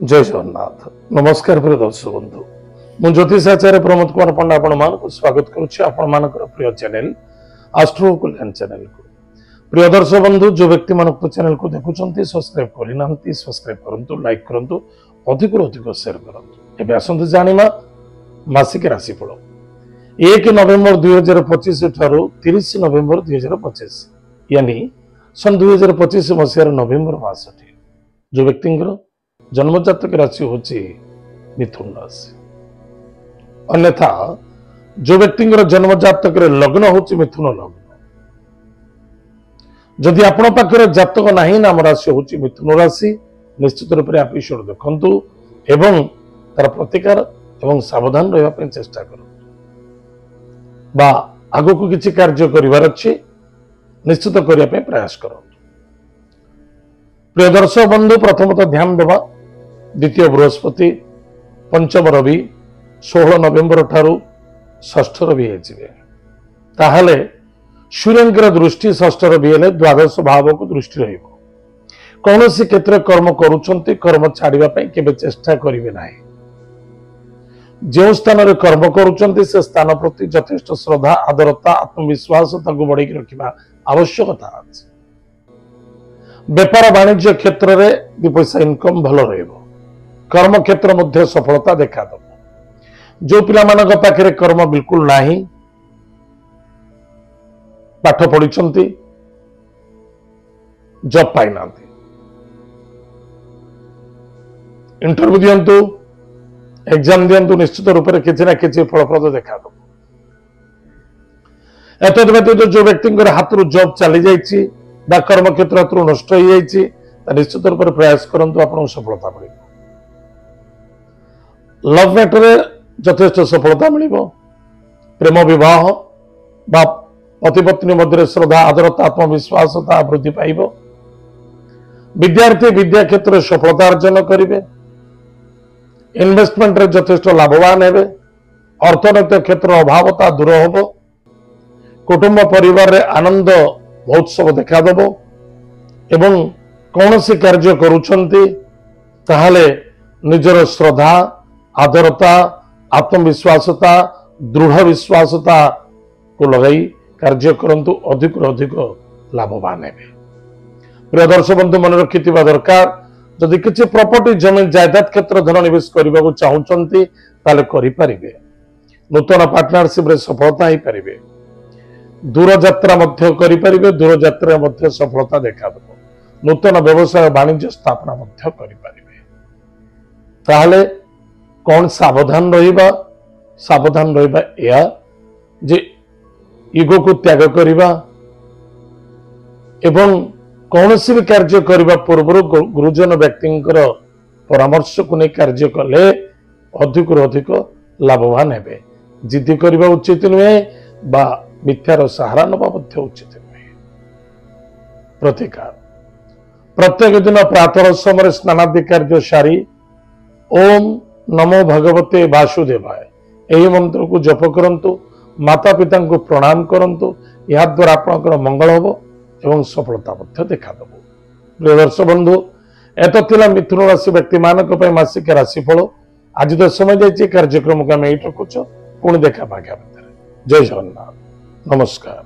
जय जगन्नाथ नमस्कार प्रिय दर्शक बंधु मु ज्योतिषाचार्य प्रमोद कुमार पंडा आपण मानक स्वागत करुच्ची आपण मानकर प्रिय चैनल आस्ट्रो कल्याण चैनल को। प्रिय दर्शक बंधु जो व्यक्ति मानक चैनल को देखुचंती सब्सक्राइब करना सब्सक्राइब करंतु लाइक करंतु अधिक अधिक शेयर करंतु। एबे आसंतु जानिमा मासिक राशिफल 1 नवेम्बर 2025 ठारू 30 नवेम्बर 2025 यानी सन 2025 मसीहार नवेम्बर मास जो व्यक्ति जन्मजातक राशि होची मिथुन राशि। अन्यथा जो व्यक्ति जन्मजातक लग्न होची मिथुन लग्न। जदि आपण पाखरे जातक नाही नाम राशि होची मिथुन राशि निश्चित रूप से एपिसोड देखंतु एवं तार प्रतिकार एवं सावधान रहबा पे चेष्टा करंतु बा आगो को किछि कार्य करिवार अछि निश्चित करिया पे प्रयास करंतु। प्रिय दर्शक बंधु प्रथमतः ध्यान देवा द्वितीय बृहस्पति पंचम रवि 16 नवेम्बर ठारू षष्ठ रवि ताहले सूर्यंकर दृष्टि षष्ठ रवि हेले द्वादश भाव को दृष्टि रहिबो। कौन सी क्षेत्र कर्म करूछंती कर्म छाड़िबा पई केबे चेष्टा करिवे नाही। जो स्थान रे कर्म करूछंती से स्थान प्रति यथेष्ट श्रद्धा आदरता आत्मविश्वास ताको बढ़ाई रखिबा आवश्यकता अछि। व्यापार वाणिज्य क्षेत्र रे दि पैसा इनकम भलो रहइबो। कर्म क्षेत्र मध्य सफलता देखा दब। जो पिला मानक पाखरे कर्म बिल्कुल नाही पाठ पढ़िछंती जॉब पाई नांती इंटरव्यू दियंतु एग्जाम दियंतु निश्चित रूप से किसी ना किसी फलप्रद देखा दब। एतद व्यतीत जो व्यक्ति हाथ जॉब चली जाइए बा कर्म क्षेत्र हाथ नष्ट हो जाइए निश्चित रूप से प्रयास करंतु आपको सफलता मिल। लव मैटर यथेष्ट सफलता मिल। प्रेम विवाह बा पति पत्नी मध्य श्रद्धा आदरता आत्मविश्वास वृद्धि पाइब। विद्यार्थी विद्या क्षेत्र सफलता अर्जन करेंगे। इन्वेस्टमेंट रे यथेष्ट लाभवान हेबे। अर्थनैतिक क्षेत्र अभावता दूर होब। कुटुंब परिवार रे आनंद महोत्सव देखा देव एवं कौन सी कार्य करुछंती ताहले निजर श्रद्धा आदरता आत्मविश्वासता दृढ़ विश्वासता को लगाई कार्य करंतु अधिक अधिक लाभवान हेबे। प्रिय दर्शक बंधु मन रखिथिबा दरकार जदि किछि प्रॉपर्टी जमीन जायदाद क्षेत्र धन निवेश करबा को चाहुचंती ताले करि परिबे। नूतन पार्टनरशिप रे सफलता ही परिबे। दूर यात्रा मध्य करि परिबे। दूर यात्रा मध्य सफलता देखा देबो। नूतन व्यवसाय वाणिज्य स्थापना मध्य करि परिबे। ताहले कौन सावधान रहिबा? सावधान रहिबा या जे ईगो को त्याग करिबा एवं कौन सी भी कार्य करबा पूर्व गुरुजन व्यक्तिंकर परामर्श को नहीं कार्य कले अधिक अधिक लाभवान हेबे। जिद्दी करबा उचित नुहे बा मिथ्यार सहारा नबा मध्य उचित नुहे। प्रतिकार प्रत्येक दिन प्रातः समय स्नानादि कार्य सारी ओम नमो भगवते वासुदेवाय यही मंत्र को जप करंतु। माता पिता को प्रणाम करंतु। या द्वारा आपनकर मंगल होबो एवं सफलता मध्य देखा देबो। प्रिय दर्शक बंधु एतथिला मिथुन राशि व्यक्ति मानक पय मासिक राशिफल। आज तो समय जाइए कार्यक्रम को आम यही रखुच पुणी देखा भाग्य। जय जगन्नाथ नमस्कार।